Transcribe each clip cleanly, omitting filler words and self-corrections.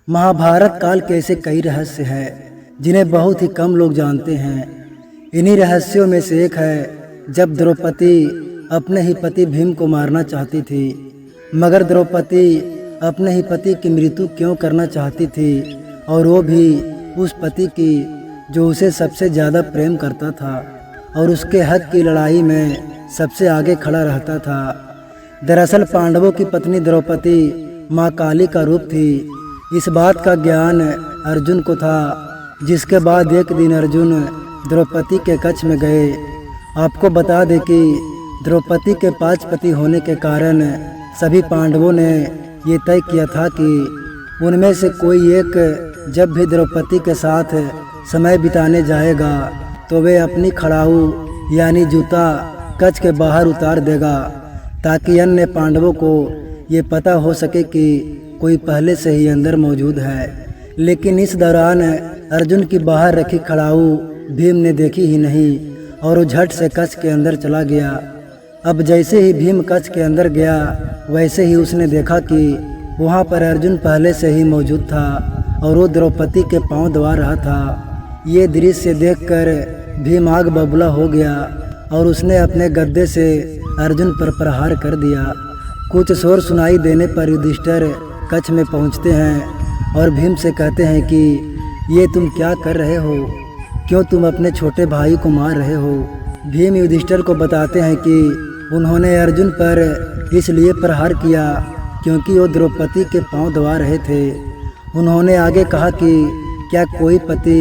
महाभारत काल के ऐसे कई रहस्य हैं जिन्हें बहुत ही कम लोग जानते हैं। इन्हीं रहस्यों में से एक है जब द्रौपदी अपने ही पति भीम को मारना चाहती थी, मगर द्रौपदी अपने ही पति की मृत्यु क्यों करना चाहती थी, और वो भी उस पति की जो उसे सबसे ज़्यादा प्रेम करता था और उसके हक की लड़ाई में सबसे आगे खड़ा रहता था। दरअसल पांडवों की पत्नी द्रौपदी माँ काली का रूप थी। इस बात का ज्ञान अर्जुन को था, जिसके बाद एक दिन अर्जुन द्रौपदी के कक्ष में गए। आपको बता दें कि द्रौपदी के 5 पति होने के कारण सभी पांडवों ने ये तय किया था कि उनमें से कोई एक जब भी द्रौपदी के साथ समय बिताने जाएगा तो वे अपनी खड़ाऊ यानी जूता कक्ष के बाहर उतार देगा, ताकि अन्य पांडवों को ये पता हो सके कि कोई पहले से ही अंदर मौजूद है। लेकिन इस दौरान अर्जुन की बाहर रखी खड़ाऊ भीम ने देखी ही नहीं और वो झट से कक्ष के अंदर चला गया। अब जैसे ही भीम कक्ष के अंदर गया वैसे ही उसने देखा कि वहाँ पर अर्जुन पहले से ही मौजूद था और वो द्रौपदी के पांव दबा रहा था। ये दृश्य देखकर भीम आग बबूला हो गया और उसने अपने गद्दे से अर्जुन पर प्रहार कर दिया। कुछ शोर सुनाई देने पर युधिष्ठिर कक्ष में पहुंचते हैं और भीम से कहते हैं कि ये तुम क्या कर रहे हो, क्यों तुम अपने छोटे भाई को मार रहे हो। भीम युधिष्ठिर को बताते हैं कि उन्होंने अर्जुन पर इसलिए प्रहार किया क्योंकि वो द्रौपदी के पांव दबा रहे थे। उन्होंने आगे कहा कि क्या कोई पति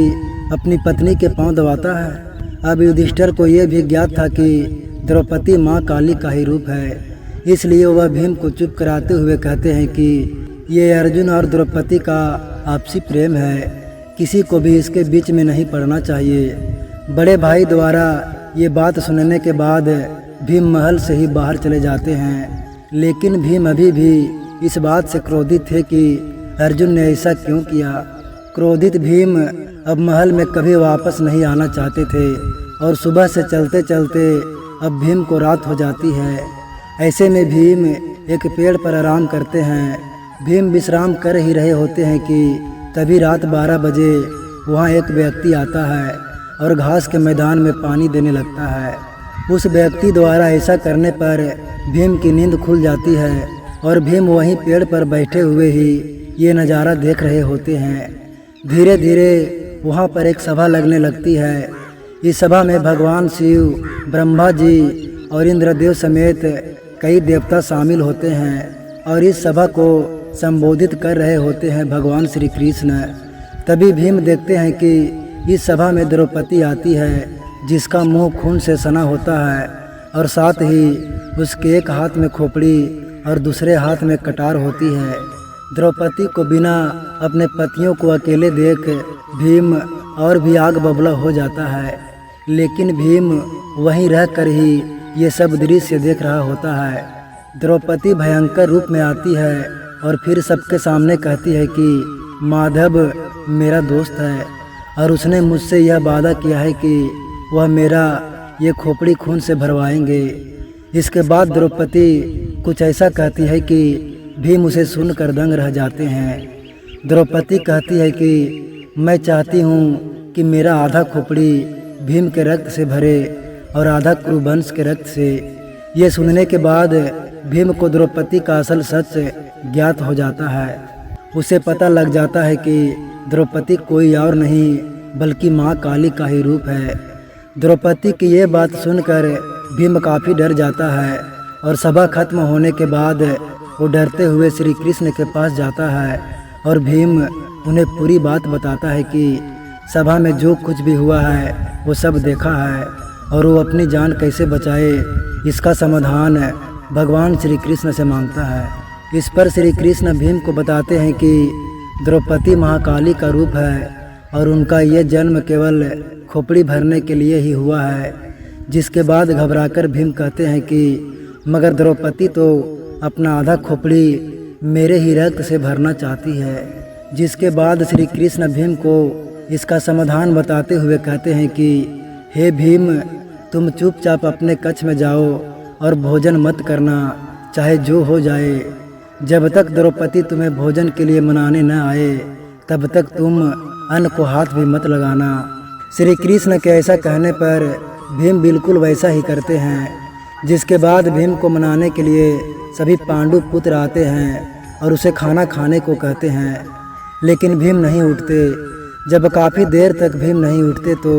अपनी पत्नी के पांव दबाता है। अब युधिष्ठिर को यह भी ज्ञात था कि द्रौपदी माँ काली का ही रूप है, इसलिए वह भीम को चुप कराते हुए कहते हैं कि ये अर्जुन और द्रौपदी का आपसी प्रेम है, किसी को भी इसके बीच में नहीं पड़ना चाहिए। बड़े भाई द्वारा ये बात सुनने के बाद भीम महल से ही बाहर चले जाते हैं, लेकिन भीम अभी भी इस बात से क्रोधित थे कि अर्जुन ने ऐसा क्यों किया। क्रोधित भीम अब महल में कभी वापस नहीं आना चाहते थे और सुबह से चलते चलते अब भीम को रात हो जाती है। ऐसे में भीम एक पेड़ पर आराम करते हैं। भीम विश्राम कर ही रहे होते हैं कि तभी रात 12 बजे वहाँ एक व्यक्ति आता है और घास के मैदान में पानी देने लगता है। उस व्यक्ति द्वारा ऐसा करने पर भीम की नींद खुल जाती है और भीम वहीं पेड़ पर बैठे हुए ही ये नज़ारा देख रहे होते हैं। धीरे धीरे वहाँ पर एक सभा लगने लगती है। इस सभा में भगवान शिव, ब्रह्मा जी और इंद्रदेव समेत कई देवता शामिल होते हैं और इस सभा को संबोधित कर रहे होते हैं भगवान श्री कृष्ण। तभी भीम देखते हैं कि इस सभा में द्रौपदी आती है, जिसका मुंह खून से सना होता है और साथ ही उसके एक हाथ में खोपड़ी और दूसरे हाथ में कटार होती है। द्रौपदी को बिना अपने पतियों को अकेले देख भीम और भी आग बबूला हो जाता है, लेकिन भीम वहीं रहकर ही ये सब दृश्य देख रहा होता है। द्रौपदी भयंकर रूप में आती है और फिर सबके सामने कहती है कि माधव मेरा दोस्त है और उसने मुझसे यह वादा किया है कि वह मेरा ये खोपड़ी खून से भरवाएंगे। इसके बाद द्रौपदी कुछ ऐसा कहती है कि भीम उसे सुनकर दंग रह जाते हैं। द्रौपदी कहती है कि मैं चाहती हूँ कि मेरा आधा खोपड़ी भीम के रक्त से भरे और आधा कुरुवंश के रक्त से। ये सुनने के बाद भीम को द्रौपदी का असल सच ज्ञात हो जाता है। उसे पता लग जाता है कि द्रौपदी कोई और नहीं बल्कि माँ काली का ही रूप है। द्रौपदी की ये बात सुनकर भीम काफ़ी डर जाता है और सभा खत्म होने के बाद वो डरते हुए श्री कृष्ण के पास जाता है और भीम उन्हें पूरी बात बताता है कि सभा में जो कुछ भी हुआ है वो सब देखा है और वो अपनी जान कैसे बचाए, इसका समाधान भगवान श्री कृष्ण से मांगता है। इस पर श्री कृष्ण भीम को बताते हैं कि द्रौपदी महाकाली का रूप है और उनका ये जन्म केवल खोपड़ी भरने के लिए ही हुआ है। जिसके बाद घबराकर भीम कहते हैं कि मगर द्रौपदी तो अपना आधा खोपड़ी मेरे ही रक्त से भरना चाहती है। जिसके बाद श्री कृष्ण भीम को इसका समाधान बताते हुए कहते हैं कि हे भीम, तुम चुपचाप अपने कक्ष में जाओ और भोजन मत करना, चाहे जो हो जाए। जब तक द्रौपदी तुम्हें भोजन के लिए मनाने न आए तब तक तुम अन्न को हाथ भी मत लगाना। श्री कृष्ण के ऐसा कहने पर भीम बिल्कुल वैसा ही करते हैं। जिसके बाद भीम को मनाने के लिए सभी पांडु पुत्र आते हैं और उसे खाना खाने को कहते हैं, लेकिन भीम नहीं उठते। जब काफ़ी देर तक भीम नहीं उठते तो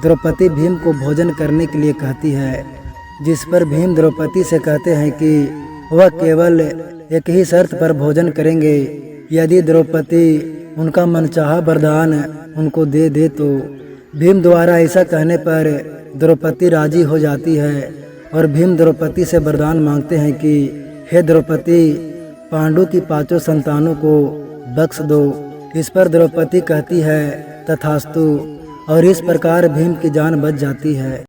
द्रौपदी भीम को भोजन करने के लिए कहती है, जिस पर भीम द्रौपदी से कहते हैं कि वह केवल एक ही शर्त पर भोजन करेंगे। यदि द्रौपदी उनका मनचाहा वरदान उनको दे दे तो भीम द्वारा ऐसा कहने पर द्रौपदी राजी हो जाती है और भीम द्रौपदी से वरदान मांगते हैं कि हे द्रौपदी, पांडु की 5 संतानों को बख्श दो। इस पर द्रौपदी कहती है तथास्तु, और इस प्रकार भीम की जान बच जाती है।